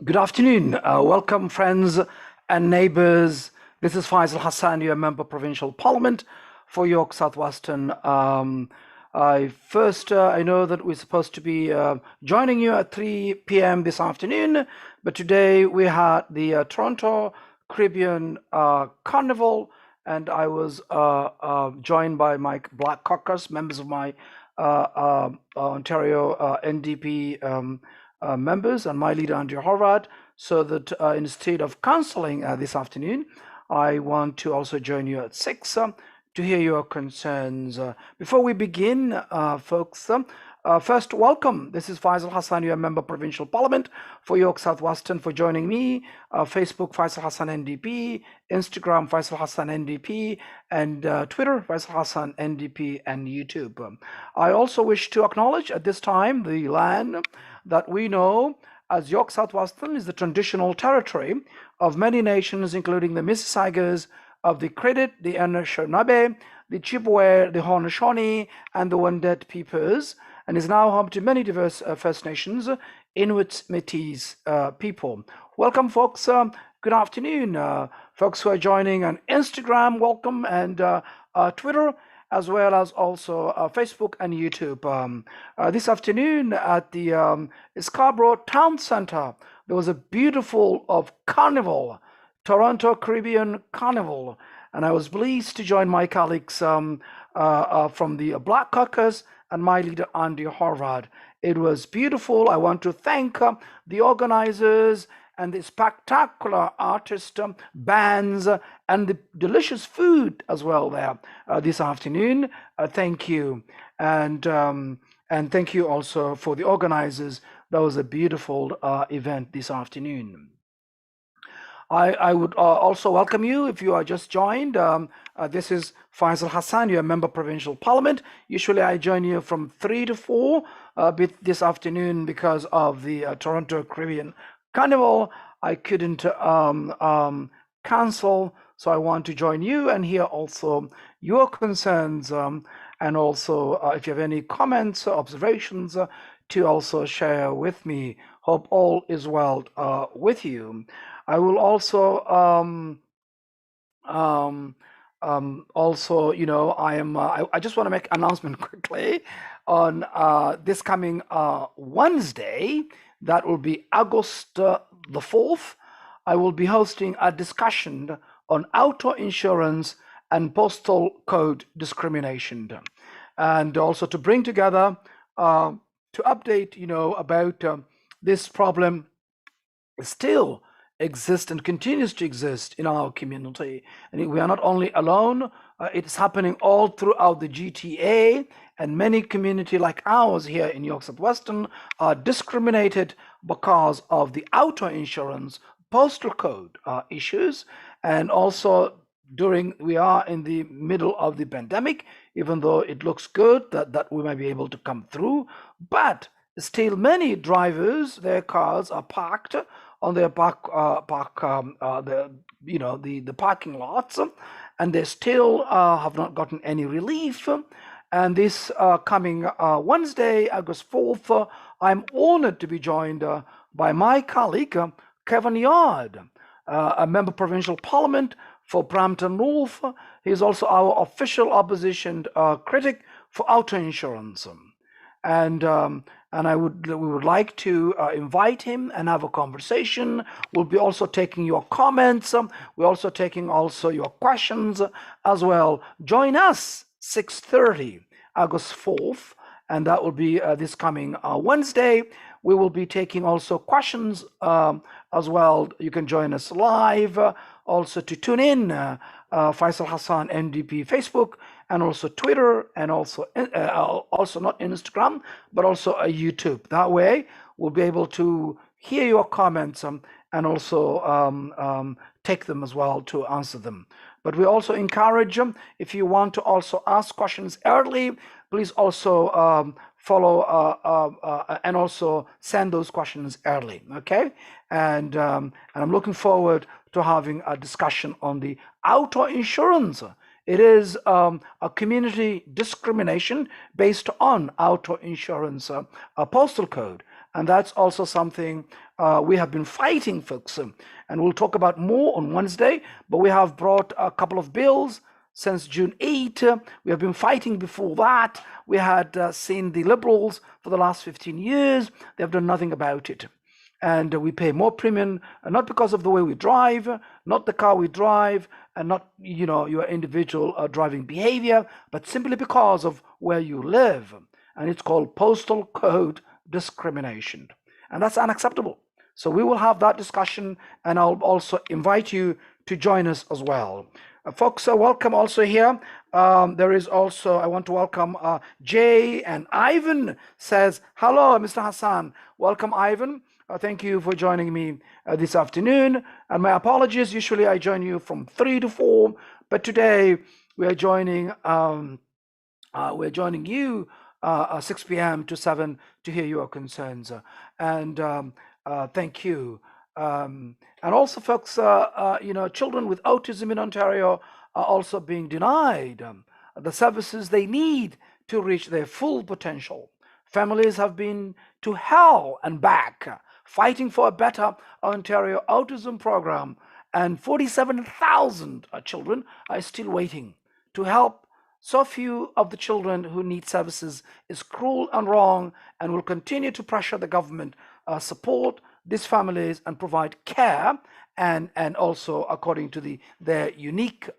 Good afternoon. Welcome, friends and neighbors. This is Faisal Hassan, your member provincial parliament for York Southwestern. I know that we're supposed to be joining you at 3 p.m. this afternoon, but today we had the Toronto Caribbean Carnival, and I was joined by my Black Caucus, members of my Ontario NDP members and my leader, Andrew Horvath, so that instead of counseling this afternoon, I want to also join you at 6 to hear your concerns. Before we begin, folks, first, welcome. This is Faisal Hassan, your member provincial parliament for York Southwestern, for joining me. Facebook, Faisal Hassan NDP, Instagram, Faisal Hassan NDP, and Twitter, Faisal Hassan NDP, and YouTube. I also wish to acknowledge at this time the land that we know as York Southwestern is the traditional territory of many nations, including the Mississaugas of the Credit, the Anishinaabe, the Chippewa, the Haudenosaunee, and the Wendat peoples, and is now home to many diverse First Nations, Inuit, Métis people. Welcome, folks. Good afternoon. Folks who are joining on Instagram, welcome, and Twitter, as well as also Facebook and YouTube. This afternoon at the Scarborough Town Centre, there was a beautiful carnival, Toronto Caribbean Carnival, and I was pleased to join my colleagues from the Black Caucus and my leader, Andy Horvath. It was beautiful. I want to thank the organizers and the spectacular artist bands and the delicious food as well there this afternoon. Thank you. And thank you also for the organizers. That was a beautiful event this afternoon. I would also welcome you if you are just joined. This is Faisal Hassan, your member provincial parliament. Usually I join you from 3 to 4 this afternoon because of the Toronto Caribbean Carnival. I couldn't cancel, so I want to join you and hear also your concerns, and also if you have any comments or observations to also share with me. Hope all is well with you. I will also I just want to make an announcement quickly on this coming Wednesday. That will be August the 4th. I will be hosting a discussion on auto insurance and postal code discrimination, and also to bring together to update about this problem still exists and continues to exist in our community. And we are not only alone, it's happening all throughout the GTA, and many communities like ours here in York Southwestern are discriminated because of the auto insurance postal code issues. And also we are in the middle of the pandemic, even though it looks good that we might be able to come through, but still many drivers, their cars are parked on their the parking lots, and they still have not gotten any relief. And this coming Wednesday, August 4th, I'm honored to be joined by my colleague, Kevin Yard, a member provincial parliament for Brampton North. He is also our official opposition critic for auto insurance. And we would like to invite him and have a conversation. We'll be also taking your comments. We're also taking your questions as well. Join us 6:30, August 4th, and that will be this coming Wednesday. We will be taking also questions as well. You can join us live. Also to tune in, Faisal Hassan NDP Facebook, and also Twitter, and also not Instagram, but also YouTube. That way, we'll be able to hear your comments and also take them as well to answer them. But we also encourage them, if you want to also ask questions early, please also follow and also send those questions early, okay? And I'm looking forward to having a discussion on the auto insurance. It is a community discrimination based on auto insurance postal code. And that's also something We have been fighting, folks, and we'll talk about more on Wednesday. But we have brought a couple of bills since June 8. We have been fighting before that. We had seen the Liberals for the last 15 years. They have done nothing about it. And we pay more premium, not because of the way we drive, not the car we drive, and not your individual driving behavior, but simply because of where you live. And it's called postal code discrimination, and that's unacceptable. So we will have that discussion, and I'll also invite you to join us as well. Folks, welcome also here. There is also, I want to welcome Jay, and Ivan says, hello, Mr. Hassan. Welcome, Ivan. Thank you for joining me this afternoon. And my apologies, usually I join you from 3 to 4, but today we are joining you 6 p.m. to 7 to hear your concerns. And thank you. And also, folks, children with autism in Ontario are also being denied the services they need to reach their full potential. Families have been to hell and back fighting for a better Ontario autism program, and 47,000 children are still waiting. To help so few of the children who need services is cruel and wrong, and will continue to pressure the government support these families and provide care, and also according to their unique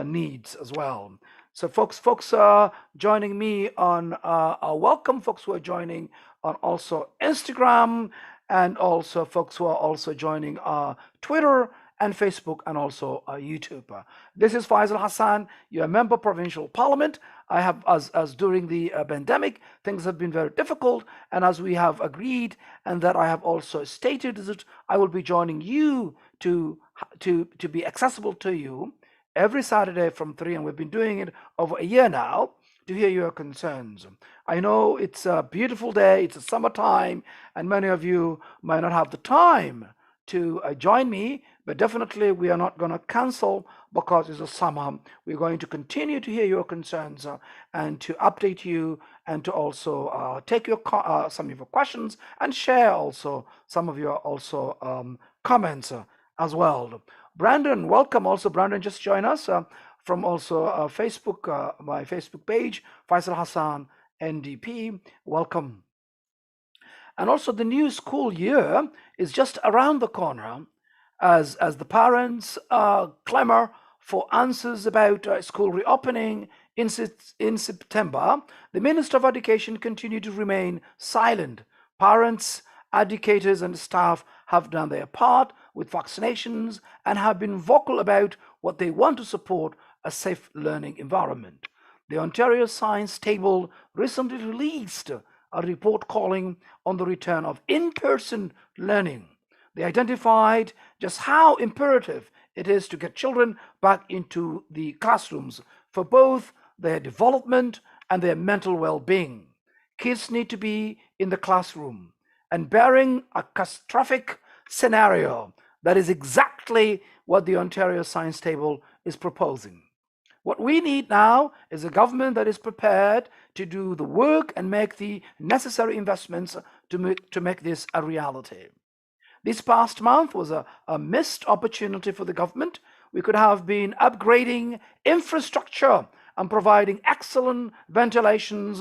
needs as well. So folks joining me on welcome folks who are joining on also Instagram, and also folks who are also joining Twitter and Facebook, and also YouTube. This is Faisal Hassan, your member provincial parliament. I have, as during the pandemic, things have been very difficult, and as we have agreed, and that I have also stated, that I will be joining you to be accessible to you every Saturday from 3, and we've been doing it over a year now, to hear your concerns. I know it's a beautiful day, it's a summertime, and many of you might not have the time to join me, but definitely we are not going to cancel because it's a summer. We're going to continue to hear your concerns and to update you, and to also take your some of your questions, and share also some of your also comments as well. Brandon, welcome. Also, Brandon just joined us from also Facebook, my Facebook page, Faisal Hassan, NDP. Welcome. And also, the new school year is just around the corner. As the parents clamor for answers about school reopening in September, the Minister of Education continued to remain silent. Parents, educators, and staff have done their part with vaccinations and have been vocal about what they want to support: a safe learning environment. The Ontario Science Table recently released a report calling on the return of in-person learning. They identified just how imperative it is to get children back into the classrooms for both their development and their mental well-being. Kids need to be in the classroom, and bearing a catastrophic scenario, that is exactly what the Ontario Science Table is proposing. What we need now is a government that is prepared to do the work and make the necessary investments to make this a reality. This past month was a missed opportunity for the government. We could have been upgrading infrastructure and providing excellent ventilation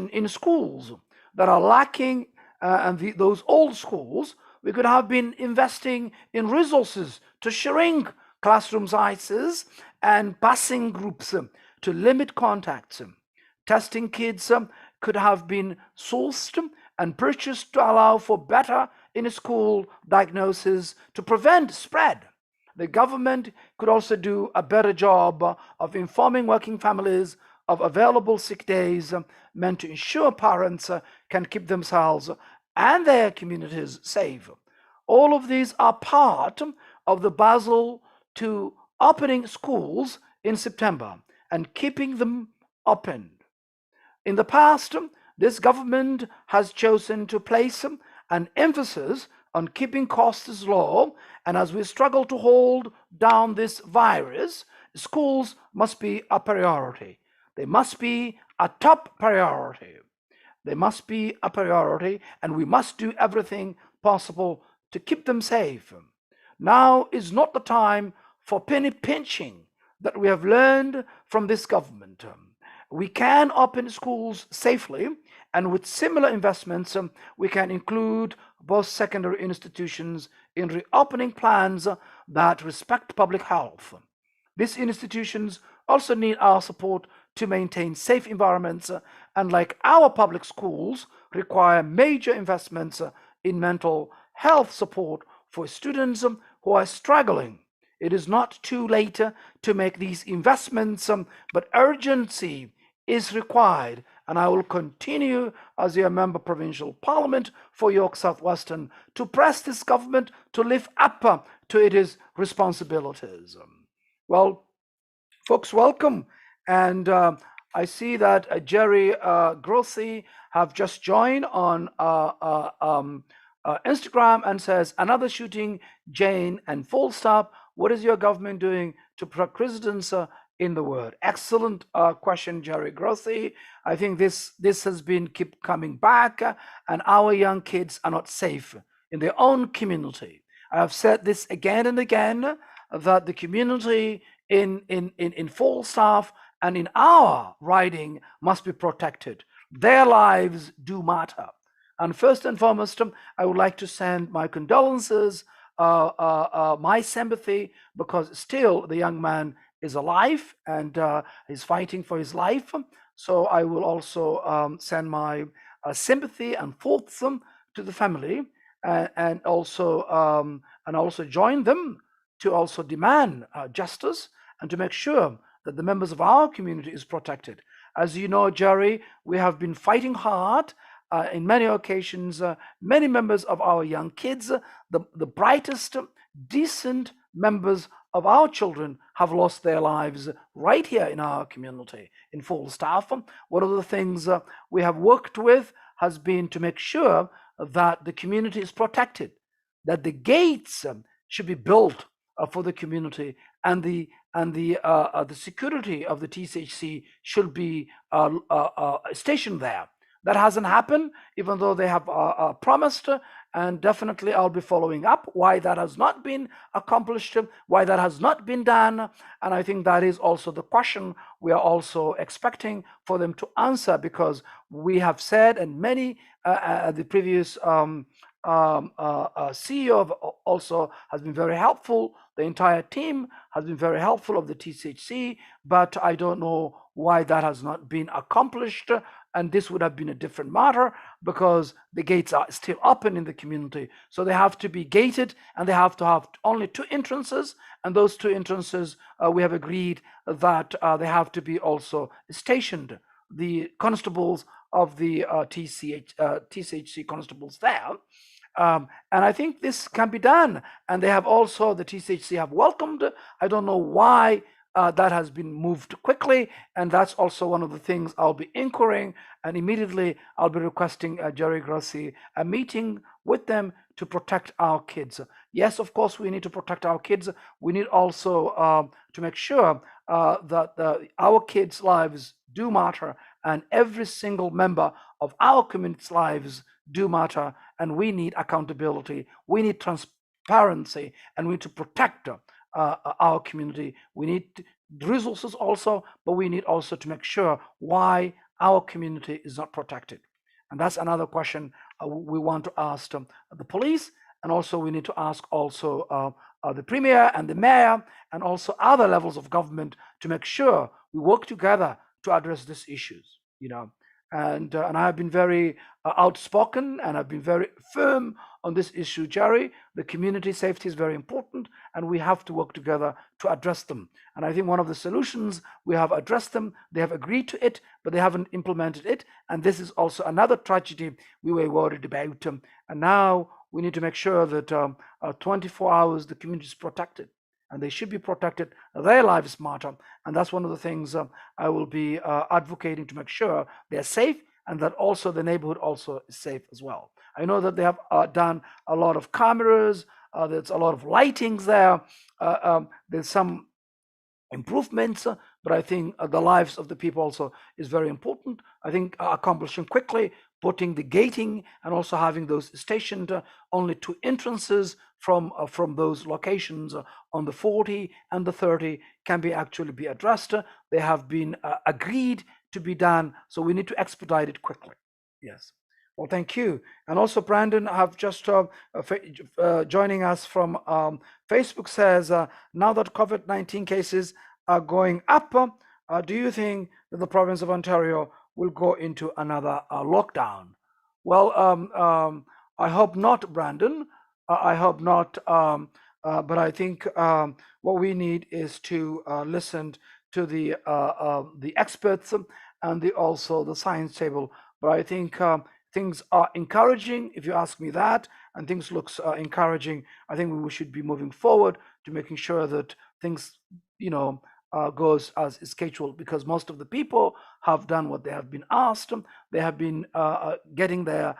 in schools that are lacking, and those old schools. We could have been investing in resources to shrink classroom sizes and passing groups to limit contacts. Testing kits could have been sourced and purchased to allow for better in-school diagnosis to prevent spread. The government could also do a better job of informing working families of available sick days meant to ensure parents can keep themselves and their communities safe. All of these are part of the Basel to opening schools in September and keeping them open. In the past, this government has chosen to place an emphasis on keeping costs low, and as we struggle to hold down this virus, schools must be a priority. They must be a top priority. They must be a priority, and we must do everything possible to keep them safe. Now is not the time for penny pinching that we have learned from this government. We can open schools safely, and with similar investments, we can include both secondary institutions in reopening plans that respect public health. These institutions also need our support to maintain safe environments, and like our public schools, require major investments in mental health support for students who are struggling. It is not too late to make these investments, but urgency is required. And I will continue as your member provincial parliament for York Southwestern to press this government to live up to its responsibilities. Well, folks, welcome. And I see that Jerry Grossi have just joined on Instagram and says, another shooting, Jane, and full stop. What is your government doing to protect residents in the world? Excellent question, Jerry Grossi. I think this has been keep coming back, and our young kids are not safe in their own community. I have said this again and again, that the community in Falstaff and in our riding must be protected. Their lives do matter. And first and foremost, I would like to send my condolences, my sympathy, because still the young man is alive and is fighting for his life. So I will also send my sympathy and thoughts to the family, and also join them to also demand justice and to make sure that the members of our community is protected. As you know, Jerry, we have been fighting hard in many occasions. Many members of our young kids, the brightest, decent members of our children, have lost their lives right here in our community in Falstaff. One of the things we have worked with has been to make sure that the community is protected, that the gates should be built for the community, and the security of the TCHC should be stationed there. That hasn't happened, even though they have promised, and definitely I'll be following up why that has not been accomplished, why that has not been done. And I think that is also the question we are also expecting for them to answer, because we have said, and many the previous CEO also has been very helpful. The entire team has been very helpful of the TCHC, but I don't know why that has not been accomplished. And this would have been a different matter, because the gates are still open in the community. So they have to be gated, and they have to have only two entrances. And those two entrances, we have agreed that they have to be also stationed. The constables of the TCHC constables there. And I think this can be done. And they have also, the TCHC have welcomed. I don't know why that has been moved quickly. And that's also one of the things I'll be inquiring. And immediately I'll be requesting Jerry Grossi a meeting with them to protect our kids. Yes, of course, we need to protect our kids. We need also to make sure that our kids' lives do matter, and every single member of our community's lives do matter, and we need accountability, we need transparency, and we need to protect our community. We need resources also, but we need also to make sure why our community is not protected. And that's another question we want to ask the police, and also we need to ask also the premier and the mayor and also other levels of government to make sure we work together to address these issues. And I have been very outspoken, and I've been very firm on this issue, Jerry. The community safety is very important, and we have to work together to address them. And I think one of the solutions, we have addressed them, they have agreed to it, but they haven't implemented it. And this is also another tragedy we were worried about. And now we need to make sure that 24 hours the community is protected, and they should be protected. Their lives matter. And that's one of the things I will be advocating, to make sure they're safe, and that also the neighborhood also is safe as well. I know that they have done a lot of cameras, there's a lot of lightings there, there's some improvements, but I think the lives of the people also is very important. I think accomplishing quickly putting the gating and also having those stationed only two entrances from those locations on the 40 and the 30 can be actually be addressed. They have been agreed to be done, so we need to expedite it quickly. Yes. Well, thank you. And also, Brandon, I have just joining us from Facebook says, now that COVID-19 cases are going up, do you think that the province of Ontario will go into another lockdown? Well, I hope not, Brandon. I hope not. But I think what we need is to listen to the experts and also the science table. But I think things are encouraging, if you ask me that, and things looks encouraging. I think we should be moving forward to making sure that things, goes as scheduled, because most of the people have done what they have been asked. They have been getting their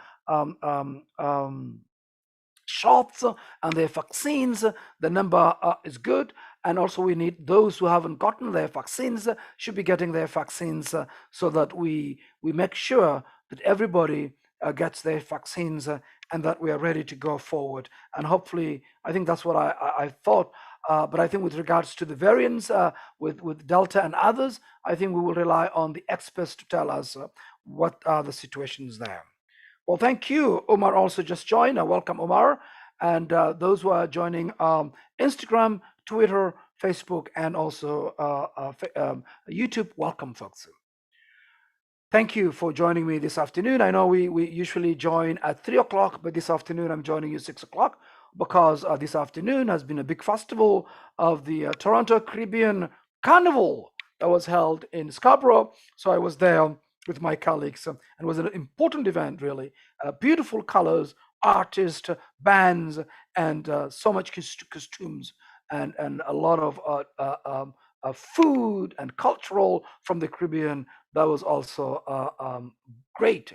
shots and their vaccines. The number is good, and also we need those who haven't gotten their vaccines should be getting their vaccines, so that we make sure that everybody gets their vaccines, and that we are ready to go forward. And hopefully, I think that's what I thought. But I think with regards to the variants, with Delta and others, I think we will rely on the experts to tell us what are the situations there. Well, thank you. Omar also just joined. Welcome, Omar. And those who are joining Instagram, Twitter, Facebook, and also YouTube, welcome, folks. Thank you for joining me this afternoon. I know we usually join at 3 o'clock, but this afternoon I'm joining you 6 o'clock because this afternoon has been a big festival of the Toronto Caribbean Carnival that was held in Scarborough. So I was there with my colleagues, and it was an important event, really. Beautiful colors, artists, bands, and so much costumes, and a lot of food and cultural from the Caribbean. That was also great.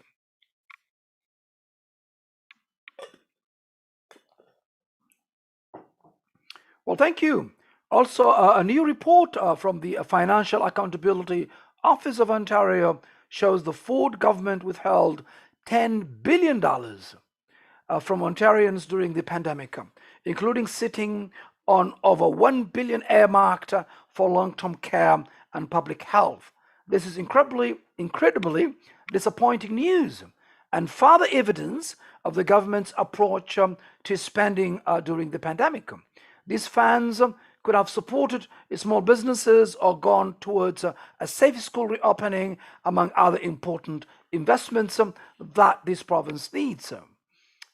Well, thank you. Also, a new report from the Financial Accountability Office of Ontario shows the Ford government withheld $10 billion from Ontarians during the pandemic, including sitting on over 1 billion earmarked for long-term care and public health. This is incredibly disappointing news and further evidence of the government's approach to spending during the pandemic. These funds could have supported small businesses or gone towards a safe school reopening, among other important investments that this province needs.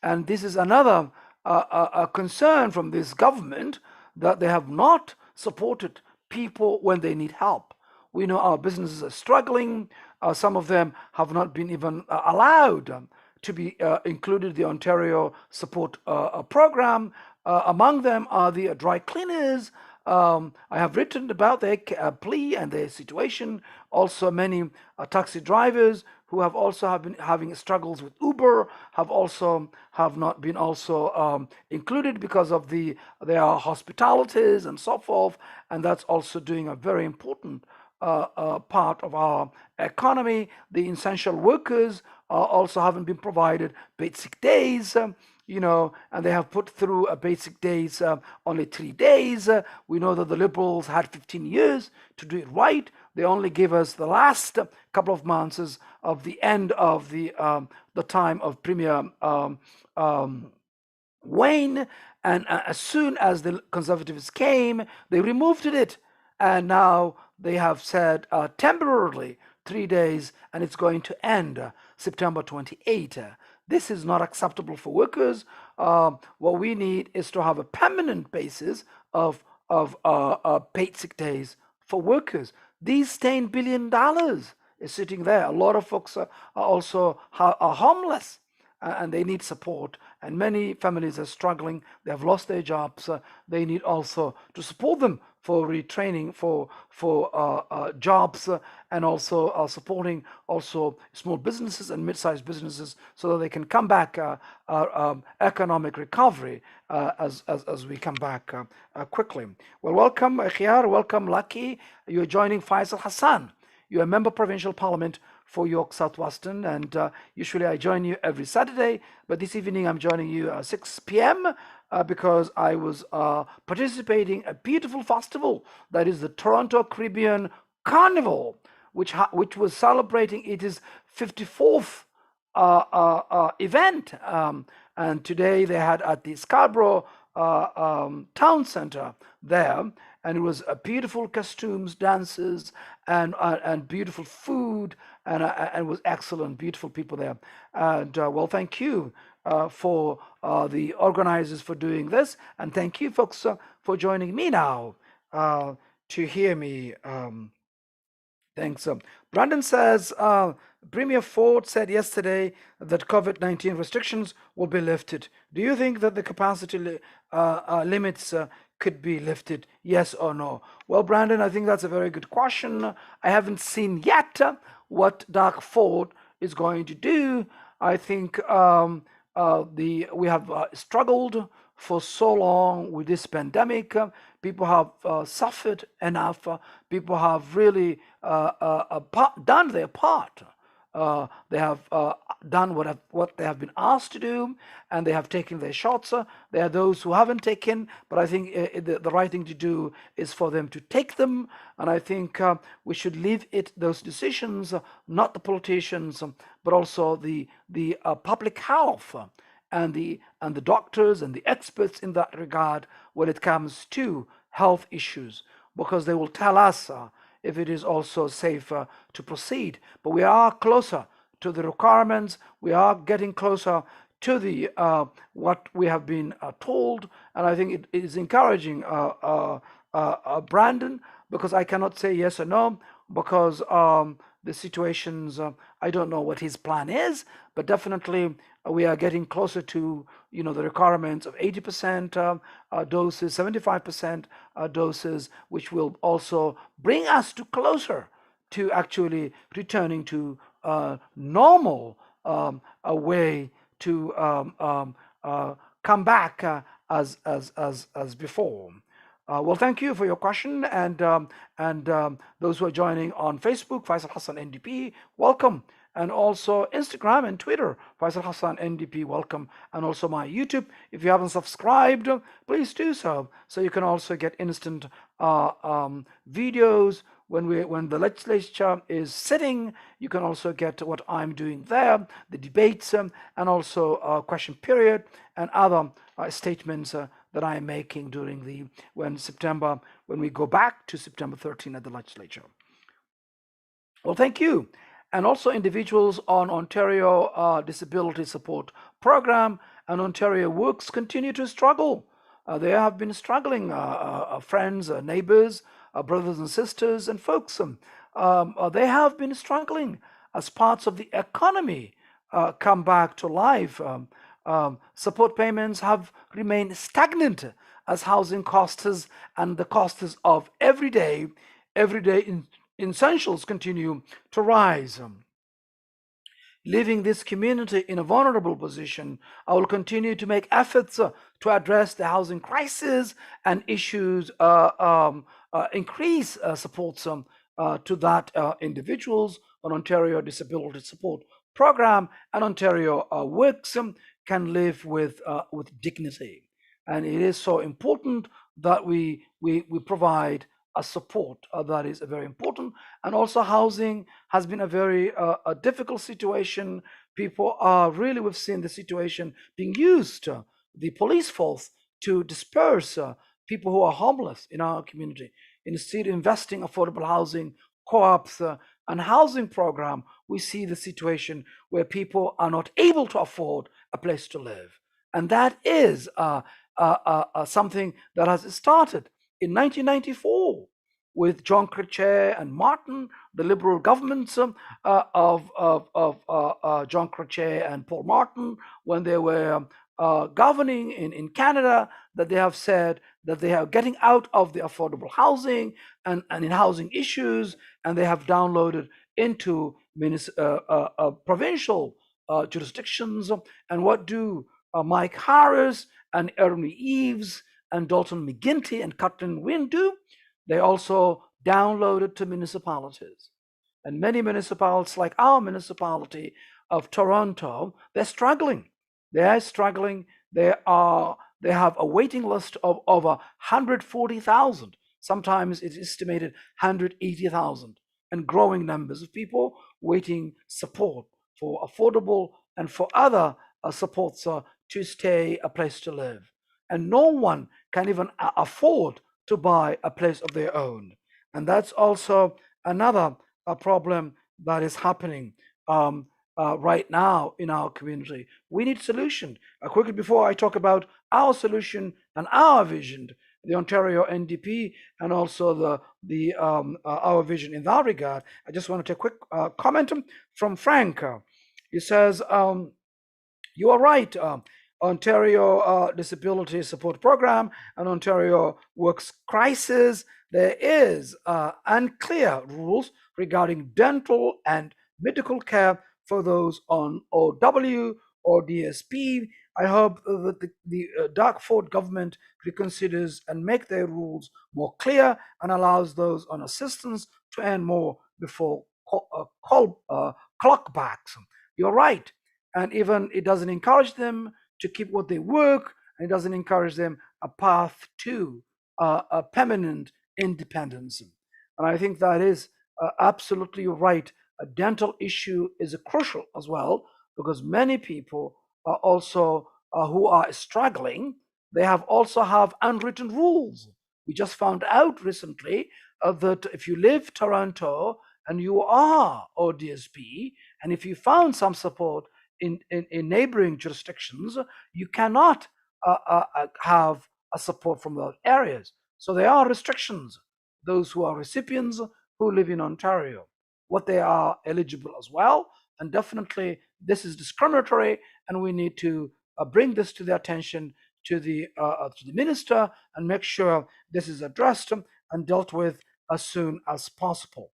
And this is another a concern from this government, that they have not supported people when they need help. We know our businesses are struggling. Some of them have not been even allowed to be included in the Ontario support program. Among them are the dry cleaners. I have written about their plea and their situation. Also, many taxi drivers who have been having struggles with Uber have not been also included because of their hospitalities and so forth, and that's also doing a very important part of our economy. The essential workers also haven't been provided basic days. And they have put through a basic days only 3 days. We know that the Liberals had 15 years to do it right. They only gave us the last couple of months of the end of the time of Premier Wayne, and as soon as the Conservatives came, they removed it, and now they have said temporarily 3 days, and it's going to end September 28. This is not acceptable for workers. What we need is to have a permanent basis of paid sick days for workers. These $10 billion is sitting there. A lot of folks are also homeless, and they need support. And many families are struggling. They have lost their jobs. They need also to support them for retraining, for jobs, and also supporting also small businesses and mid-sized businesses, so that they can come back economic recovery as we come back quickly. Well, welcome, Khiyar. Welcome, Lucky. You're joining Faisal Hassan. You're a member of Provincial Parliament for York Southwestern, and usually I join you every Saturday, but this evening I'm joining you at 6 p.m. Because I was participating in a beautiful festival that is the Toronto Caribbean Carnival, which was celebrating its 54th event. And today they had at the Scarborough town center there, and it was beautiful costumes, dances, and beautiful food, and it was excellent, beautiful people there. And well, thank you for the organizers for doing this, and thank you, folks, for joining me now to hear me. Thanks. Brandon says Premier Ford said yesterday that COVID-19 restrictions will be lifted. Do you think that the capacity limits could be lifted? Yes or no? Well, Brandon, I think that's a very good question. I haven't seen yet what Doug Ford is going to do. I think we have struggled for so long with this pandemic. People have suffered enough. People have really done their part. They have done what they have been asked to do, and they have taken their shots. There are those who haven't taken, but I think the right thing to do is for them to take them. And I think we should leave those decisions, not the politicians, but also the public health and the doctors and the experts in that regard when it comes to health issues, because they will tell us if it is also safe to proceed. But we are closer to the requirements. We are getting closer to the what we have been told, and I think it is encouraging, Brandon, because I cannot say yes or no, because the situations, I don't know what his plan is, but definitely we are getting closer to the requirements of 80% doses, 75% doses, which will also bring us to closer to actually returning to normal, a way to come back as before. Well, thank you for your question, and those who are joining on Facebook, Faisal Hassan NDP, welcome, and also Instagram and Twitter, Faisal Hassan NDP, welcome, and also my YouTube. If you haven't subscribed, please do so you can also get instant videos when the legislature is sitting. You can also get what I'm doing there, the debates, and also question period and other statements that I am making during when we go back to September 13 at the legislature. Well, thank you. And also individuals on Ontario Disability Support Program and Ontario Works continue to struggle. They have been struggling, friends, neighbors, brothers and sisters, and folks. They have been struggling as parts of the economy come back to life. Support payments have remained stagnant as housing costs and the costs of everyday essentials continue to rise. Leaving this community in a vulnerable position, I will continue to make efforts to address the housing crisis and issues, increase supports to that individuals on Ontario Disability Support Program and Ontario Works can live with dignity. And it is so important that we provide a support that is very important. And also housing has been a very difficult situation. People are really, we've seen the situation being used, the police force, to disperse people who are homeless in our community. Instead of investing affordable housing, co-ops, and housing program, we see the situation where people are not able to afford a place to live. And that is something that has started in 1994 with John Chrétien and Martin, the Liberal governments of John Chrétien and Paul Martin, when they were governing in Canada, that they have said that they are getting out of the affordable housing and in housing issues, and they have downloaded into provincial jurisdictions. And what do Mike Harris and Ernie Eves and Dalton McGuinty and Cutler Wynne do? They also downloaded to municipalities. And many municipalities, like our municipality of Toronto, they're struggling. They're struggling. They have a waiting list of over 140,000. Sometimes it's estimated 180,000, and growing numbers of people waiting support for affordable and for other supports to stay a place to live. And no one can even afford to buy a place of their own. And that's also another problem that is happening right now in our community. We need solution. Quickly, before I talk about our solution and our vision, the Ontario NDP, and also the our vision in that regard, I just want to take a quick comment from Frank. He says, you are right. Ontario Disability Support Program and Ontario Works Crisis, there is unclear rules regarding dental and medical care for those on OW or DSP. I hope that the Darkford government reconsiders and make their rules more clear and allows those on assistance to earn more before clock backs. You're right. And even it doesn't encourage them to keep what they work, and it doesn't encourage them a path to a permanent independence. And I think that is absolutely right. A dental issue is crucial as well, because many people are also who are struggling, they have also have unwritten rules. We just found out recently that if you live Toronto and you are ODSP, and if you found some support in neighboring jurisdictions, you cannot have a support from those areas. So there are restrictions. Those who are recipients who live in Ontario, what they are eligible as well. And definitely this is discriminatory, and we need to bring this to the attention to the minister and make sure this is addressed and dealt with as soon as possible.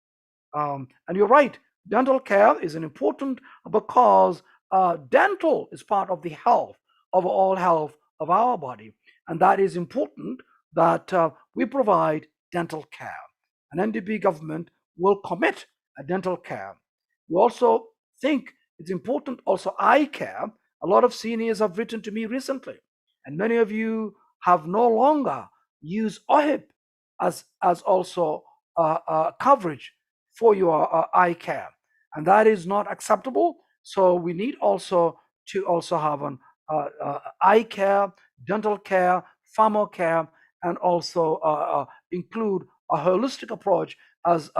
And you're right, dental care is an important, because dental is part of the health, overall health of our body. And that is important that we provide dental care. An NDP government will commit a dental care. We also think it's important also eye care. A lot of seniors have written to me recently, and many of you have no longer used OHIP as also coverage for your eye care, and that is not acceptable. So we need also to also have an eye care, dental care, pharma care, and also include a holistic approach as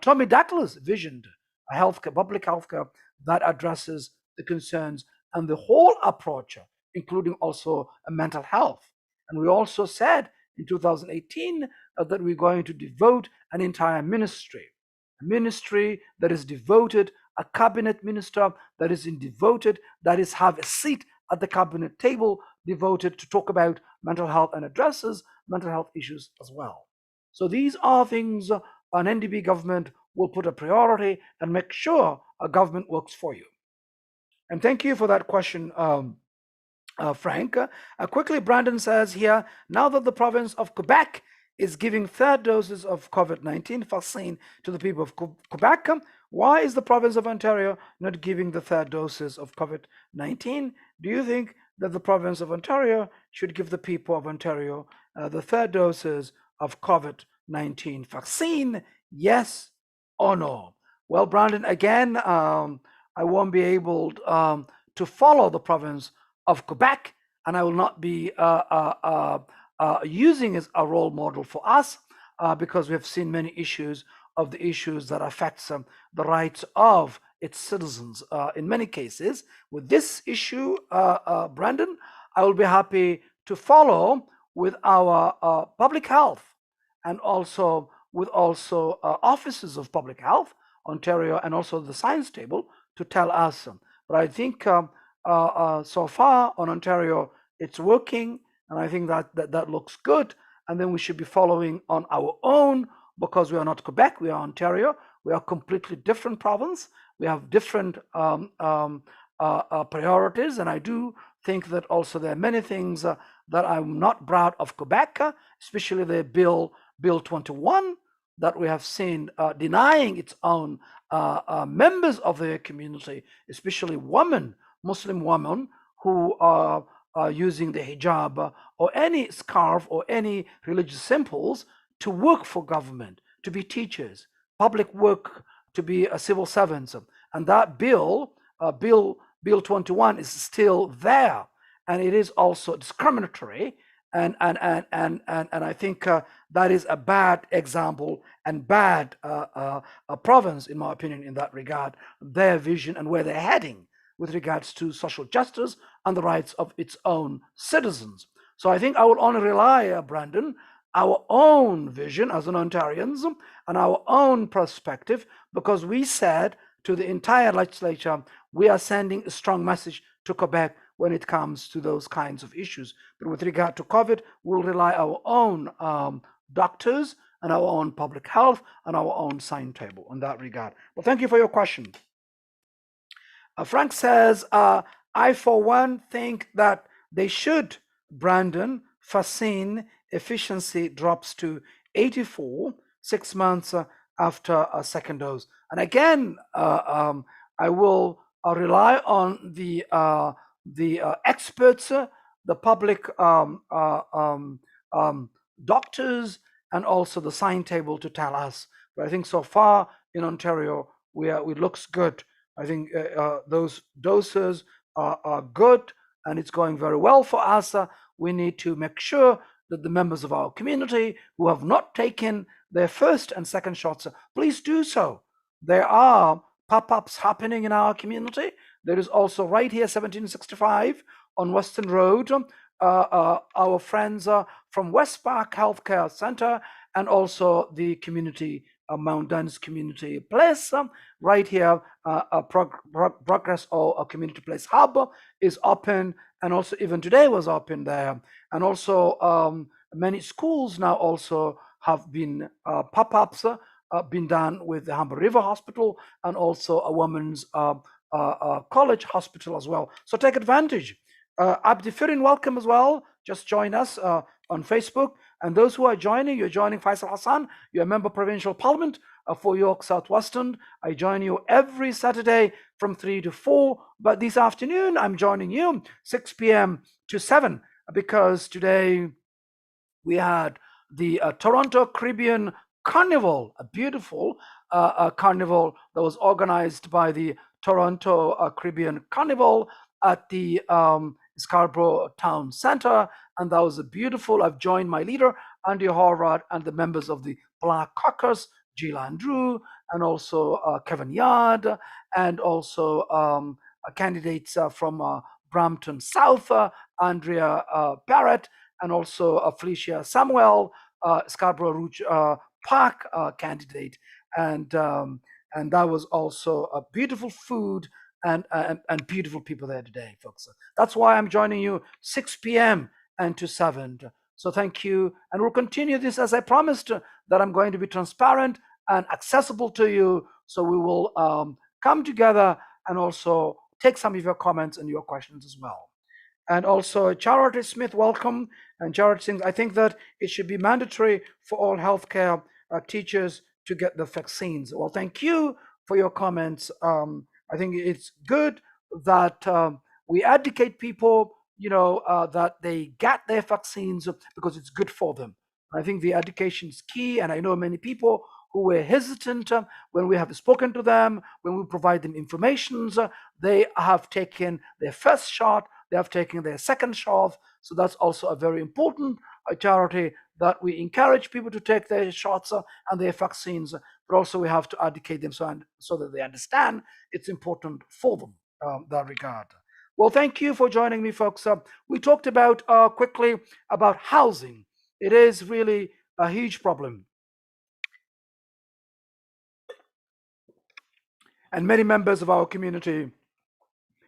Tommy Dackler's visioned a healthcare, public healthcare that addresses the concerns and the whole approach, including also mental health. And we also said in 2018 that we're going to devote an entire ministry, a ministry that is devoted, a cabinet minister that is devoted, that is have a seat at the cabinet table devoted to talk about mental health and addresses mental health issues as well. So these are things an NDP government will put a priority and make sure a government works for you. And thank you for that question, Frank. Quickly, Brandon says here, now that the province of Quebec is giving third doses of COVID-19 vaccine to the people of Quebec, why is the province of Ontario not giving the third doses of COVID-19? Do you think that the province of Ontario should give the people of Ontario the third doses of COVID-19 vaccine? Yes or no? Well, Brandon, again, I won't be able to follow the province of Quebec, and I will not be using as a role model for us because we have seen many issues of the issues that affect the rights of its citizens. In many cases, with this issue, Brandon, I will be happy to follow with our public health and also with also offices of public health, Ontario, and also the science table to tell us. But I think so far on Ontario, it's working, and I think that looks good. And then we should be following on our own, because we are not Quebec, we are Ontario. We are a completely different province. We have different priorities, and I do think that also there are many things that I'm not proud of Quebec, especially the Bill 21, that we have seen denying its own members of their community, especially women, Muslim women who are using the hijab or any scarf or any religious symbols to work for government, to be teachers, public work, to be a civil servants. And that Bill 21 is still there, and it is also discriminatory. And I think that is a bad example and bad province, in my opinion, in that regard, their vision and where they're heading with regards to social justice and the rights of its own citizens. So I think I will only rely, Brandon, our own vision as an Ontarians and our own perspective, because we said to the entire legislature, we are sending a strong message to Quebec when it comes to those kinds of issues. But with regard to COVID, we'll rely our own doctors and our own public health and our own timetable in that regard. Well, thank you for your question. Frank says, I for one think that they should, Brandon, vaccine efficiency drops to 84 6 months after a second dose. And again, I will rely on the experts, the public doctors, and also the timetable to tell us. But I think so far in Ontario, it looks good. I think those doses are good, and it's going very well for us. We need to make sure that the members of our community who have not taken their first and second shots, please do so. There are pop-ups happening in our community. There is also right here, 1765 on Western Road, our friends from West Park Healthcare Center, and also the community, Mount Duns Community Place, right here, Progress or a Community Place Hub is open, and also even today was open there. And also many schools now also have been pop-ups been done with the Humber River Hospital and also a women's college hospital as well. So take advantage. Abdi Firin, welcome as well. Just join us on Facebook. And those who are joining, you're joining Faisal Hassan. You're a member of Provincial Parliament for York Southwestern. I join you every Saturday from 3 to 4. But this afternoon, I'm joining you 6 p.m. to 7 because today we had the Toronto Caribbean Carnival, a beautiful carnival that was organized by the Toronto Caribbean Carnival at the Scarborough Town Center. And that was a beautiful. I've joined my leader, Andy Horvath, and the members of the Black Caucus, Jill Andrew, and also Kevin Yard, and also candidates from Brampton South, Andrea Barrett, and also Felicia Samuel, Scarborough Rouge Park candidate. And that was also a beautiful food and beautiful people there today, folks. That's why I'm joining you 6 p.m. and to 7. So thank you. And we'll continue this as I promised that I'm going to be transparent and accessible to you. So we will come together and also take some of your comments and your questions as well. And also Charity Smith, welcome. And Charity Singh, I think that it should be mandatory for all healthcare teachers to get the vaccines. Well, thank you for your comments. I think it's good that we educate people, that they get their vaccines because it's good for them. I think the education is key, and I know many people who were hesitant when we have spoken to them, when we provide them information. They have taken their first shot, they have taken their second shot. So that's also a very important charity that we encourage people to take their shots and their vaccines, but also we have to educate them so that they understand it's important for them that regard. Well, thank you for joining me, folks. We talked about quickly about housing. It is really a huge problem. And many members of our community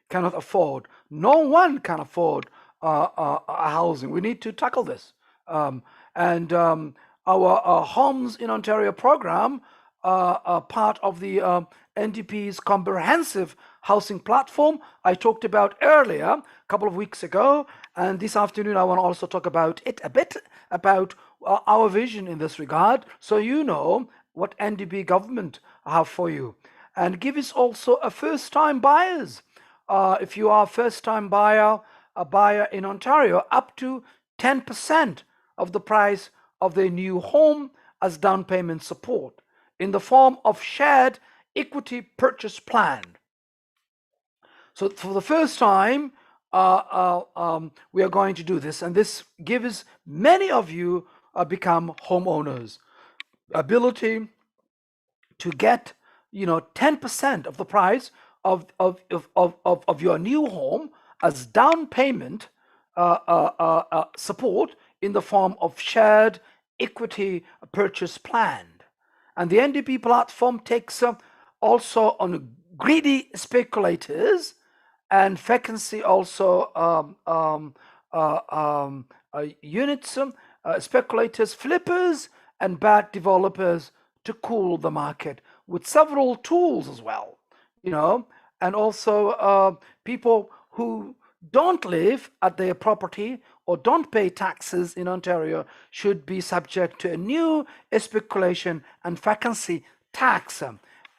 cannot afford. No one can afford a housing. We need to tackle this. Our Homes in Ontario program are part of the NDP's comprehensive housing platform I talked about earlier, a couple of weeks ago. And this afternoon, I want to also talk about it a bit, about our vision in this regard. So what NDP government have for you, and give us also a first-time buyers. If you are a first-time buyer, a buyer in Ontario, up to 10% of the price of their new home as down payment support in the form of shared equity purchase plan. So for the first time, we are going to do this, and this gives many of you become homeowners ability to get 10% of the price of your new home as down payment support in the form of shared equity purchase plan. And the NDP platform takes also on greedy speculators and vacancy also units, speculators, flippers, and bad developers to cool the market with several tools as well, and also people who don't live at their property or don't pay taxes in Ontario should be subject to a new speculation and vacancy tax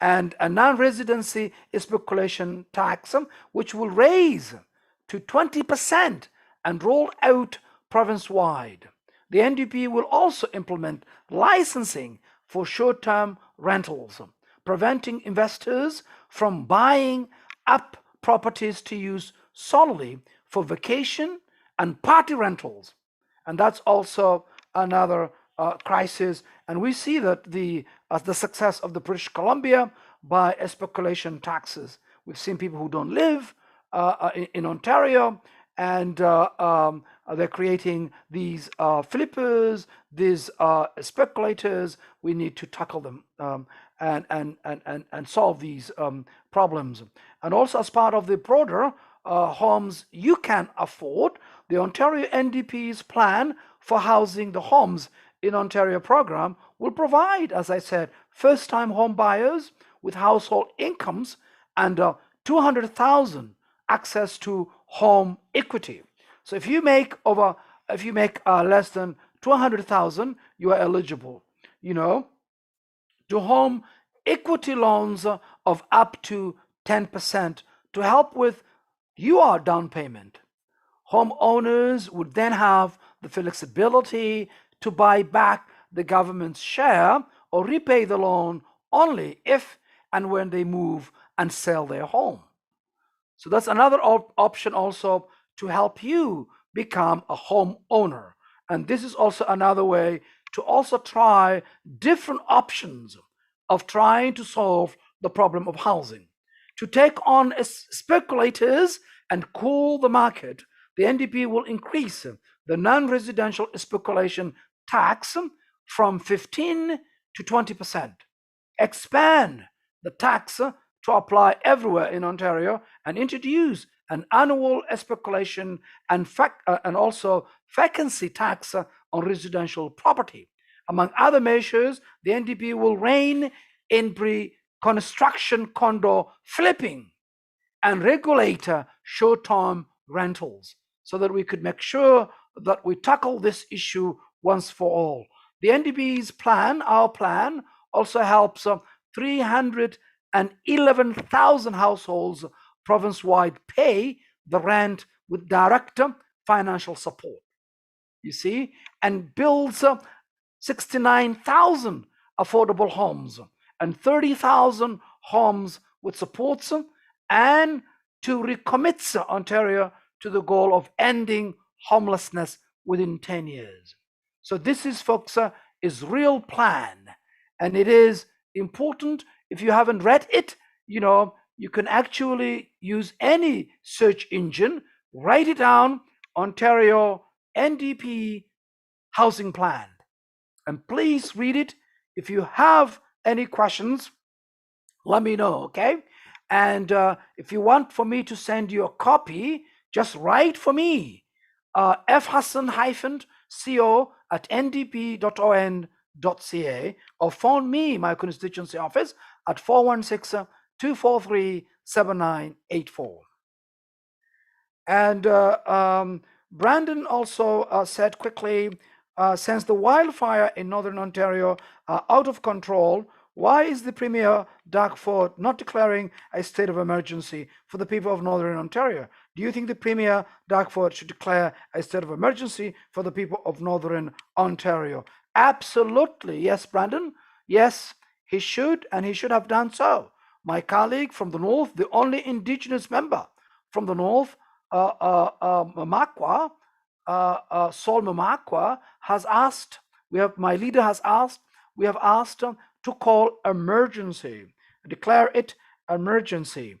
and a non-residency speculation tax, which will raise to 20% and roll out province-wide. The NDP will also implement licensing for short-term rentals, preventing investors from buying up properties to use solely for vacation and party rentals. And that's also another crisis. And we see that the success of the British Columbia by speculation taxes. We've seen people who don't live in Ontario, and they're creating these flippers, these speculators. We need to tackle them and solve these problems. And also, as part of the broader homes you can afford, the Ontario NDP's plan for housing the homes in Ontario program will provide, as I said, first-time home buyers with household incomes and 200,000 access to home equity. So if you make less than 200,000, you are eligible, to home equity loans of up to 10% to help with your down payment. Homeowners would then have the flexibility to buy back the government's share or repay the loan only if and when they move and sell their home. So that's another option also to help you become a homeowner. And this is also another way to also try different options of trying to solve the problem of housing. To take on speculators and cool the market, the NDP will increase the non-residential speculation tax from 15 to 20%, expand the tax to apply everywhere in Ontario, and introduce an annual speculation and also vacancy tax on residential property. Among other measures, the NDP will rein in pre-construction condo flipping and regulate short-term rentals so that we could make sure that we tackle this issue once for all. The NDP's plan, our plan, also helps 311,000 households province-wide pay the rent with direct financial support. You see, and builds 69,000 affordable homes and 30,000 homes with supports, and to recommit Ontario to the goal of ending homelessness within 10 years. So this is, folks, is real plan, and it is important. If you haven't read it, you can actually use any search engine, write it down, Ontario NDP housing plan, and please read it. If you have any questions, let me know, okay? And if you want for me to send you a copy, just write for me, fhassan-co@ndp.on.ca, or phone me, my constituency office, at 416-243-7984. And Brandon also said quickly, since the wildfire in Northern Ontario are out of control, why is the Premier Darkford not declaring a state of emergency for the people of Northern Ontario? Do you think the Premier Darkford should declare a state of emergency for the people of Northern Ontario? Absolutely. Yes, Brandon. Yes, he should, and he should have done so. My colleague from the north, the only Indigenous member from the north, Mamakwa, Saul Mamakwa, has asked, my leader has asked, we have asked to call emergency, declare it emergency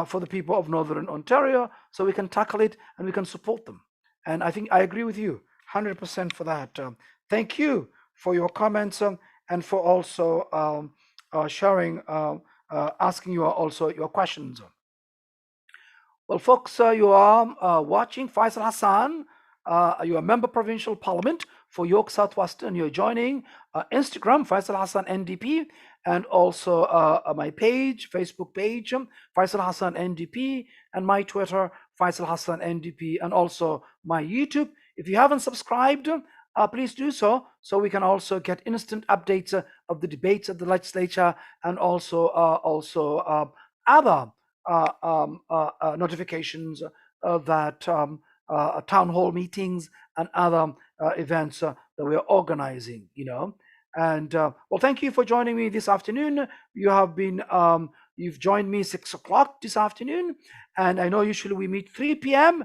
for the people of Northern Ontario, so we can tackle it and we can support them. And I think I agree with you 100% for that. Thank you for your comments and for also sharing, asking you also your questions. Well, folks, you are watching Faisal Hassan. You're a member provincial parliament for York Southwestern. You're joining Instagram, Faisal Hassan NDP, and also my page, Facebook page, Faisal Hassan NDP, and my Twitter, Faisal Hassan NDP, and also my YouTube. If you haven't subscribed, please do so we can also get instant updates of the debates at the legislature and also other notifications that town hall meetings and other events that we're organizing, And well, thank you for joining me this afternoon. You have been, you've joined me 6 o'clock this afternoon, and I know usually we meet 3 p.m.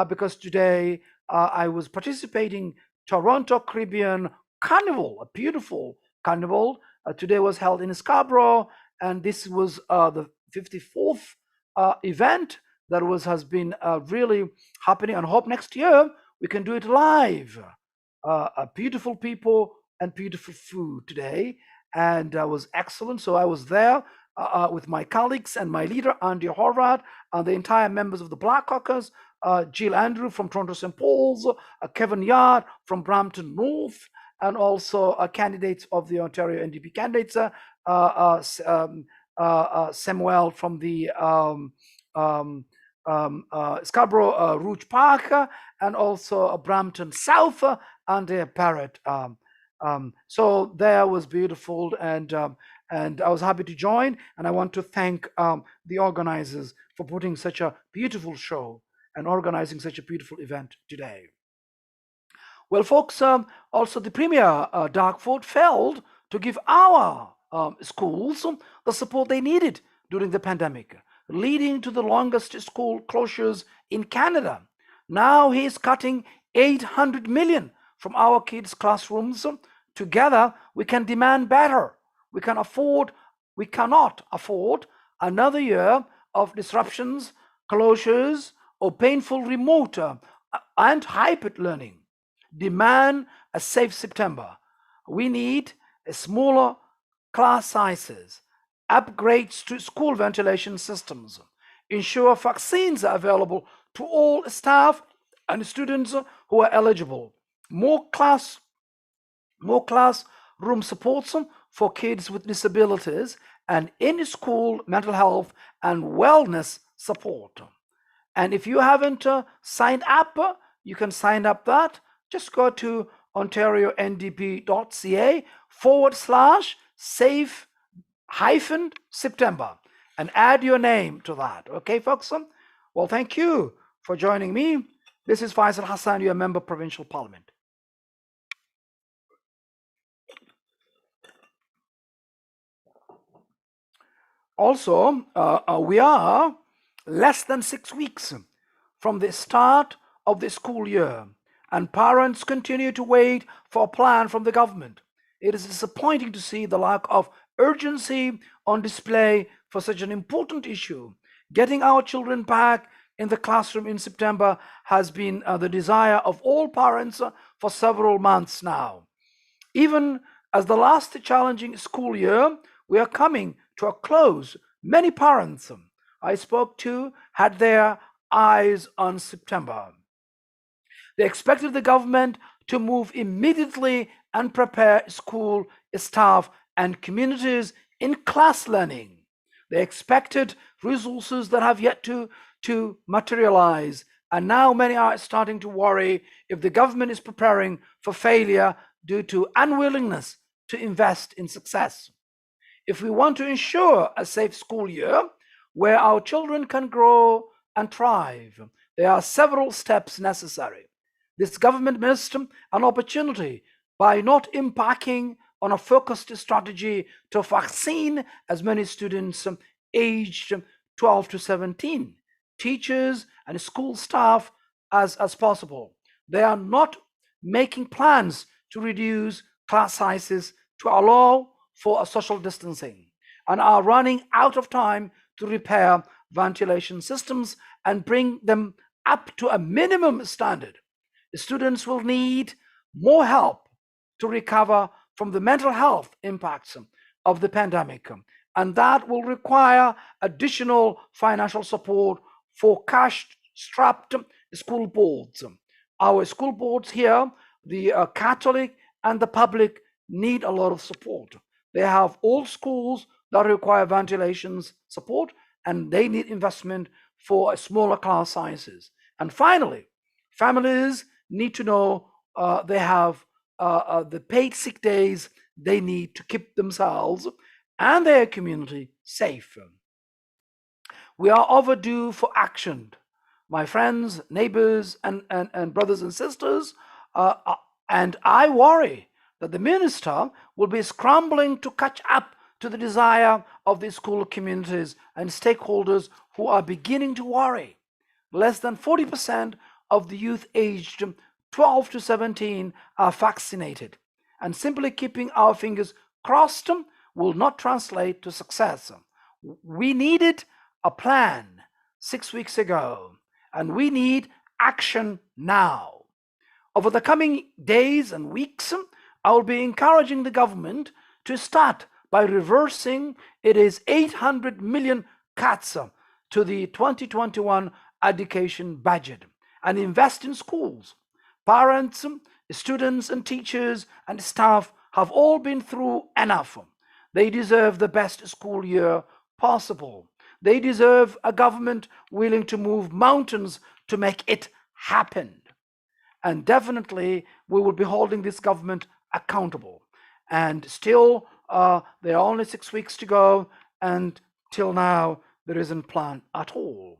Because today I was participating Toronto Caribbean Carnival, a beautiful carnival. Today was held in Scarborough, and this was the 54th event that has been really happening, and hope next year we can do it live. Beautiful people and beautiful food today, and was excellent. So I was there with my colleagues and my leader Andy Horvath and the entire members of the Black Caucus, Jill Andrew from Toronto St. Paul's, Kevin Yard from Brampton North, and also candidates of the Ontario NDP candidates, Samuel from the Scarborough Rouge Park, and also Brampton South, and Parrot. So there was beautiful, and I was happy to join, and I want to thank the organizers for putting such a beautiful show and organizing such a beautiful event today. Well, folks, also the Premier Darkford failed to give our schools the support they needed during the pandemic, leading to the longest school closures in Canada. Now he is cutting 800 million from our kids' classrooms. Together, we can demand better. We cannot afford another year of disruptions, closures, or painful remote and hybrid learning. Demand a safe September. We need smaller class sizes, upgrades to school ventilation systems, ensure vaccines are available to all staff and students who are eligible, more classroom supports for kids with disabilities, and in-school mental health and wellness support. And if you haven't signed up, you can sign up that. Just go to ontariondp.ca/safe-September and add your name to that. Okay, folks? Well, thank you for joining me. This is Faisal Hassan, your member provincial parliament. Also, we are less than 6 weeks from the start of the school year, and parents continue to wait for a plan from the government. It is disappointing to see the lack of urgency on display for such an important issue. Getting our children back in the classroom in September has been the desire of all parents for several months now. Even as the last challenging school year, we are coming to a close. Many parents I spoke to had their eyes on September. They expected the government to move immediately and prepare school staff and communities in class learning. They expected resources that have yet to materialize. And now many are starting to worry if the government is preparing for failure due to unwillingness to invest in success. If we want to ensure a safe school year where our children can grow and thrive, there are several steps necessary. This government missed an opportunity by not embarking on a focused strategy to vaccine as many students aged 12 to 17, teachers and school staff as possible. They are not making plans to reduce class sizes to allow for a social distancing and are running out of time to repair ventilation systems and bring them up to a minimum standard. Students will need more help to recover from the mental health impacts of the pandemic, and that will require additional financial support for cash strapped school boards. Our school boards here, the Catholic and the public, need a lot of support. They have old schools that require ventilations support, and they need investment for smaller class sizes. And finally, families need to know they have the paid sick days they need to keep themselves and their community safe. We are overdue for action. My friends, neighbors, and brothers and sisters, and I worry that the minister will be scrambling to catch up to the desire of the school communities and stakeholders who are beginning to worry. Less than 40% of the youth aged 12 to 17 are vaccinated, and simply keeping our fingers crossed will not translate to success. We needed a plan 6 weeks ago, and we need action now. Over the coming days and weeks, I will be encouraging the government to start by reversing its 800 million cuts to the 2021 education budget and invest in schools. Parents, students, and teachers and staff have all been through enough. They deserve the best school year possible. They deserve a government willing to move mountains to make it happen. And definitely, we will be holding this government accountable. And still, there are only 6 weeks to go, and till now, there isn't a plan at all.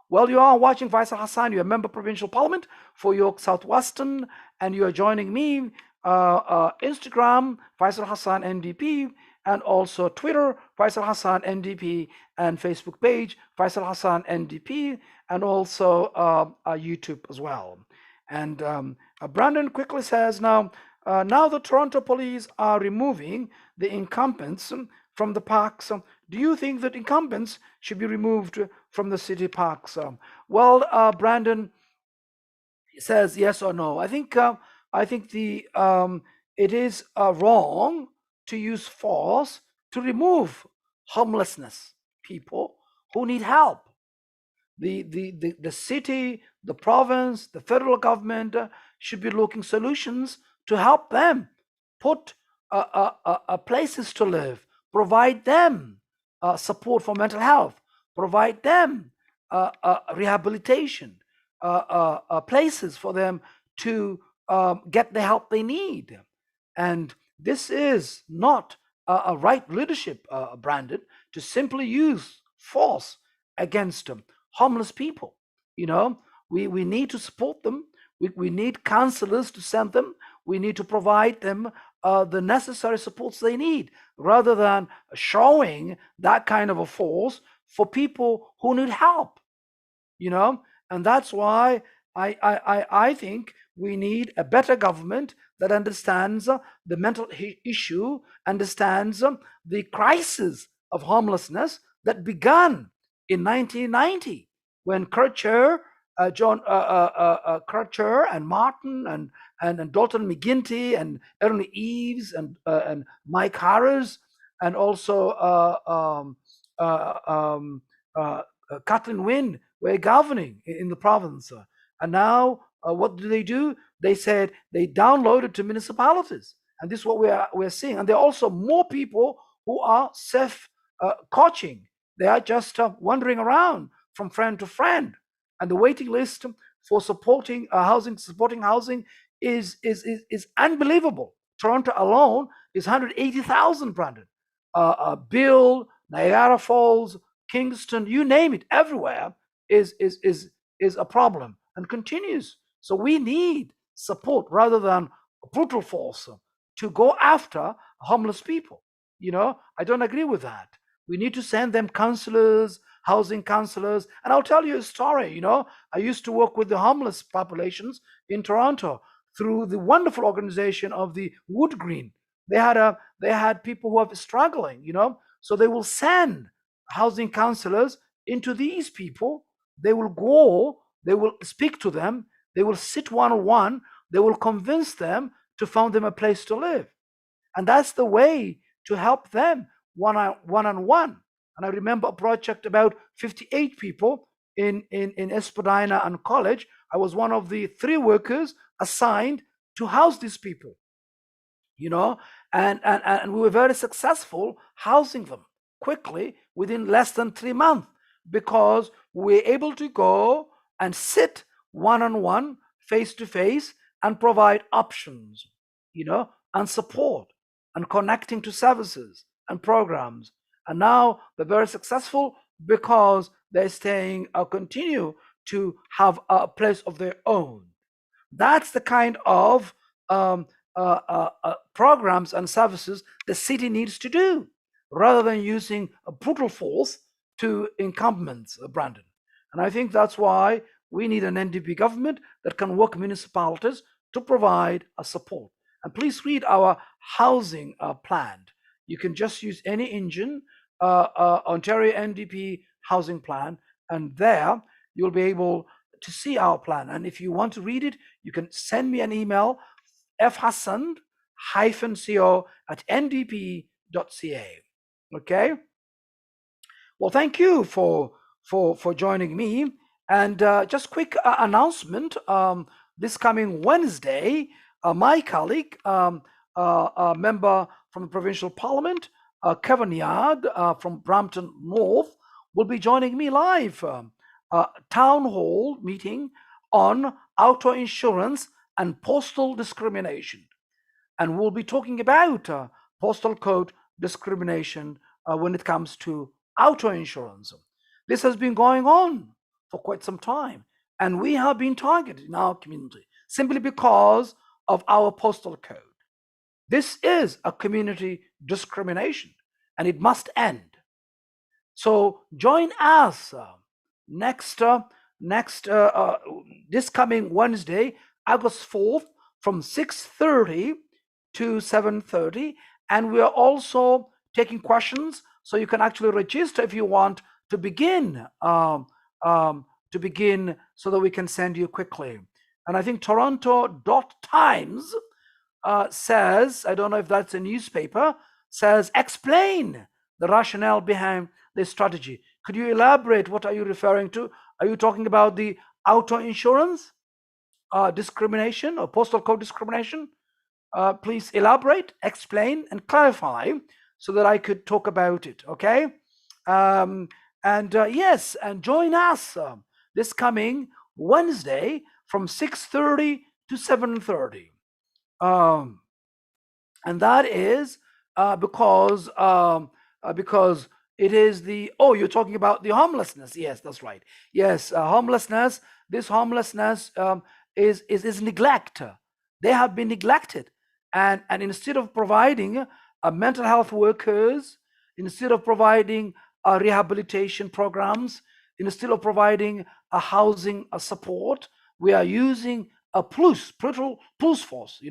Well, you are watching Faisal Hassan. You're a member of Provincial Parliament for York Southwestern, and you are joining me Instagram, Faisal Hassan NDP, and also Twitter, Faisal Hassan NDP, and Facebook page, Faisal Hassan NDP, and also YouTube as well. And Brandon quickly says now the Toronto police are removing the incumbents from the parks. Do you think that incumbents should be removed from the city parks? Well, Brandon says yes or no. I think the it is wrong to use force to remove homelessness people who need help. The city, the province, the federal government should be looking solutions to help them, put places to live, provide them support for mental health, provide them rehabilitation, places for them to get the help they need. And this is not a right leadership, Brandon, to simply use force against homeless people. We need to support them. We need counselors to send them. We need to provide them the necessary supports they need, rather than showing that kind of a force for people who need help. And that's why I think we need a better government that understands the mental issue, understands the crisis of homelessness that began in 1990 when Kircher, Kircher and Martin and Dalton McGuinty and Ernie Eves and Mike Harris and also Kathleen Wynne were governing in the province. And now what do? They said they downloaded to municipalities. And this is what we're seeing. And there are also more people who are self-coaching. They are just wandering around from friend to friend. And the waiting list for supporting housing is unbelievable. Toronto alone is 180,000, Brandon. Bill, Niagara Falls, Kingston, you name it, everywhere is a problem and continues. So we need support rather than brutal force to go after homeless people. I don't agree with that. We need to send them counselors, housing counselors. And I'll tell you a story. I used to work with the homeless populations in Toronto through the wonderful organization of the Wood Green. They had people who are struggling, so they will send housing counselors into these people. They will go, they will speak to them, they will sit one on one, they will convince them to find them a place to live. And that's the way to help them one on one. And I remember a project about 58 people in Espadina and college. I was one of the 3 workers assigned to house these people, you know, and we were very successful housing them quickly within less than 3 months because we're able to go and sit one on one, face to face, and provide options, and support and connecting to services and programs. And now they're very successful because they're staying or continue to have a place of their own. That's the kind of programs and services the city needs to do rather than using a brutal force to incumbents, Brandon. And I think that's why we need an NDP government that can work municipalities to provide a support. And please read our housing plan. You can just use any engine, Ontario NDP housing plan, and there you'll be able to see our plan. And if you want to read it, you can send me an email, fhassan-co@ndp.ca. Okay. Well, thank you for joining me. And just quick announcement: this coming Wednesday, my colleague, a member from the provincial parliament, Kevin Yard from Brampton North, will be joining me live. Town hall meeting on auto insurance and postal discrimination. And we'll be talking about postal code discrimination when it comes to auto insurance. This has been going on for quite some time, and we have been targeted in our community simply because of our postal code. This is a community discrimination, and it must end. So join us next this coming Wednesday, August 4th, from 6:30 to 7:30, and we are also taking questions, so you can actually register if you want to begin so that we can send you quickly. And I think Toronto.Times says, I don't know if that's a newspaper, says explain the rationale behind this strategy. Could you elaborate? What are you referring to? Are you talking about the auto insurance discrimination or postal code discrimination? Please elaborate, explain, and clarify so that I could talk about it. Okay. Yes, and join us this coming Wednesday from 6:30 to 7:30. And that is because it is you're talking about the homelessness. Yes, that's right. Yes, homelessness. This homelessness is neglect. They have been neglected, and instead of providing mental health workers, instead of providing rehabilitation programs, instead of providing a housing support, we are using a police force,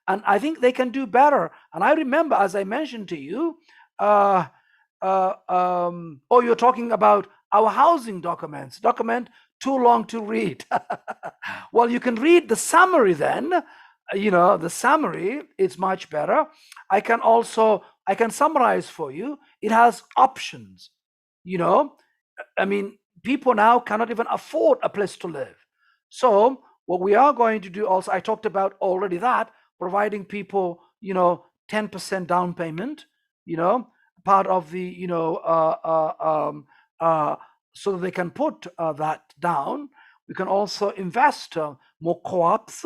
and I think they can do better. And I remember, as I mentioned to you, you're talking about our housing document too long to read. Well, you can read the summary then. The summary is much better. I can summarize for you. It has options. People now cannot even afford a place to live. So what we are going to do also, I talked about already that, providing people, 10% down payment, part of the, so that they can put that down. We can also invest more co-ops,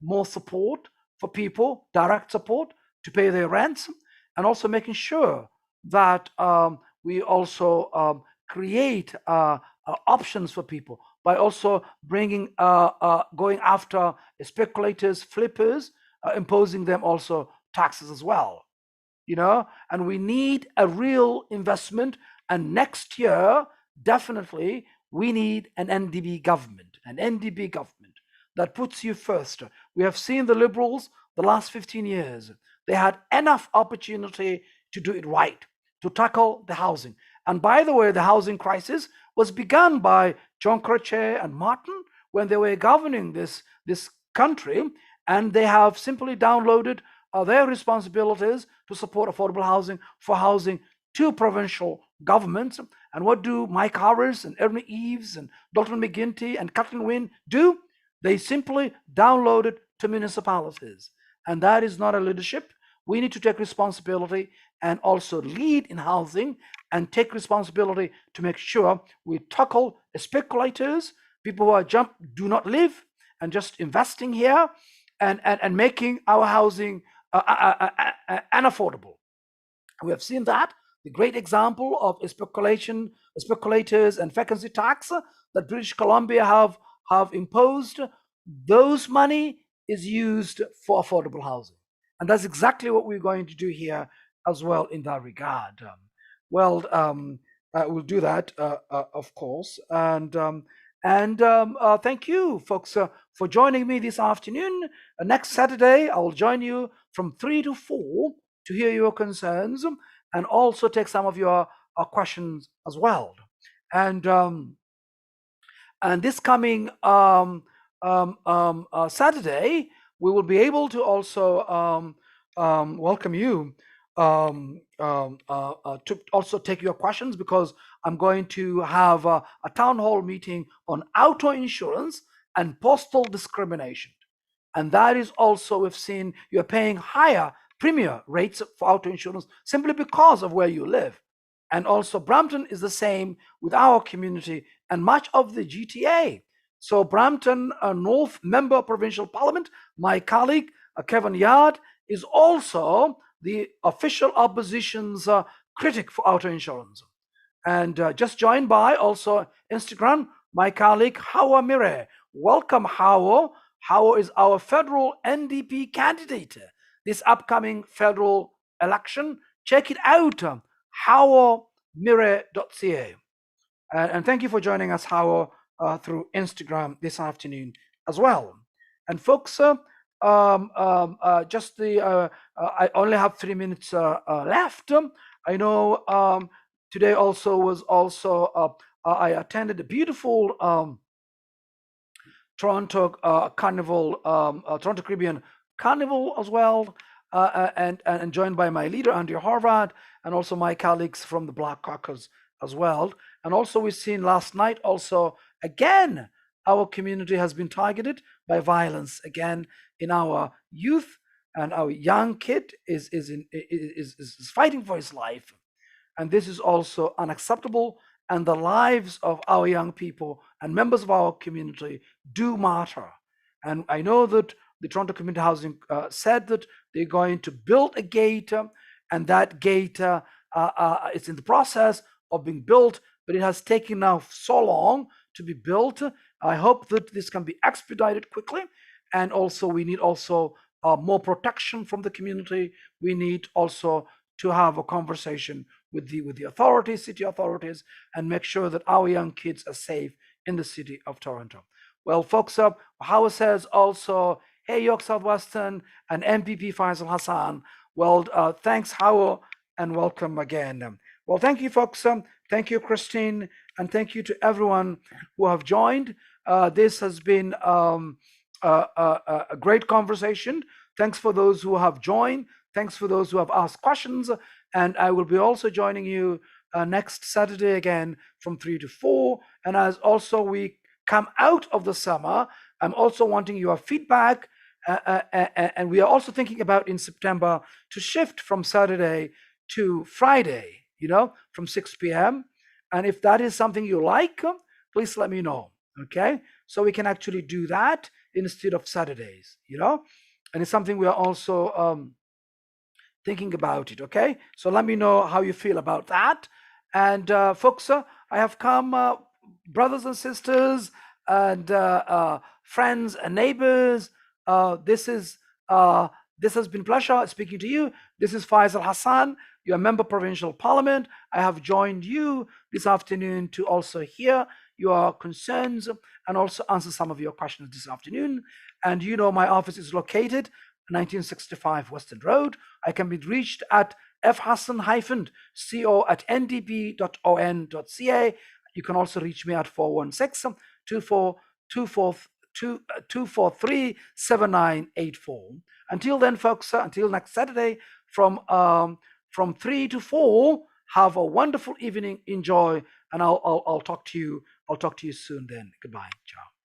more support for people, direct support to pay their rents, and also making sure that we also create options for people by also going after speculators, flippers, imposing them also taxes as well. And we need a real investment. And next year, definitely, we need an NDP government that puts you first. We have seen the liberals the last 15 years. They had enough opportunity to do it right, to tackle the housing. And by the way, the housing crisis was begun by John Croce and Martin when they were governing this country, and they have simply downloaded their responsibilities to support affordable housing for housing to provincial governments. And what do Mike Harris and Ernie Eves and Dalton McGuinty and Kathleen Wynne do? They simply download it to municipalities. And that is not a leadership. We need to take responsibility and also lead in housing and take responsibility to make sure we tackle speculators, people who do not live and just investing here and making our housing unaffordable. We have seen that. The great example of speculators and vacancy tax that British Columbia have imposed, those money is used for affordable housing. And that's exactly what we're going to do here as well in that regard. We'll do that, of course. And thank you, folks, for joining me this afternoon. Next Saturday, I'll join you from 3 to 4 to hear your concerns and also take some of your questions as well. And this coming Saturday, we will be able to also welcome you to also take your questions, because I'm going to have a town hall meeting on auto insurance and postal discrimination. And that is also, we've seen you're paying higher premium rates for auto insurance simply because of where you live. And also Brampton is the same with our community and much of the GTA. So Brampton North Member of Provincial Parliament, my colleague Kevin Yard, is also the official opposition's critic for auto insurance. And just joined by also Instagram, my colleague Hawa Mire. Welcome, Hawa. Hawa is our federal NDP candidate this upcoming federal election. Check it out, hawamire.ca. And thank you for joining us, Hawa, through Instagram this afternoon as well. And folks, I only have 3 minutes left. I know today I attended a beautiful Toronto Carnival, Toronto Caribbean Carnival as well, and joined by my leader Andrew Horvath and also my colleagues from the Black Caucus as well. And also we've seen last night also again our community has been targeted by violence again in our youth, and our young kid is fighting for his life, and this is also unacceptable. And the lives of our young people and members of our community do matter. And I know that the Toronto Community Housing said that they're going to build a gate, and that gate it's in the process of being built, but it has taken now so long to be built. I hope that this can be expedited quickly. And also we need also more protection from the community. We need also to have a conversation with the authorities, city authorities, and make sure that our young kids are safe in the city of Toronto. Well, folks, Howard says also, hey, York Southwestern and MPP Faisal Hassan. Well, thanks, Howard, and welcome again. Well, thank you, folks. Thank you, Christine, and thank you to everyone who have joined. This has been a great conversation. Thanks for those who have joined. Thanks for those who have asked questions. And I will be also joining you next Saturday again from 3 to 4. And as also we come out of the summer, I'm also wanting your feedback. And we are also thinking about in September to shift from Saturday to Friday, from 6 p.m. And if that is something you like, please let me know. Okay. so we can actually do that instead of Saturdays, and it's something we are also thinking about it. Okay, so let me know how you feel about that. And folks, I have come, brothers and sisters, and friends and neighbors. This is this has been pleasure speaking to you. This is Faisal Hassan, your member provincial parliament. I have joined you this afternoon to also hear your concerns and also answer some of your questions this afternoon. And my office is located 1965 Western Road. I can be reached at fhassan-co@ndp.on.ca. You can also reach me at 416 243 7984. Until then, folks, until next Saturday from 3 to 4, have a wonderful evening. Enjoy, and I'll talk to you. I'll talk to you soon then. Goodbye. Ciao.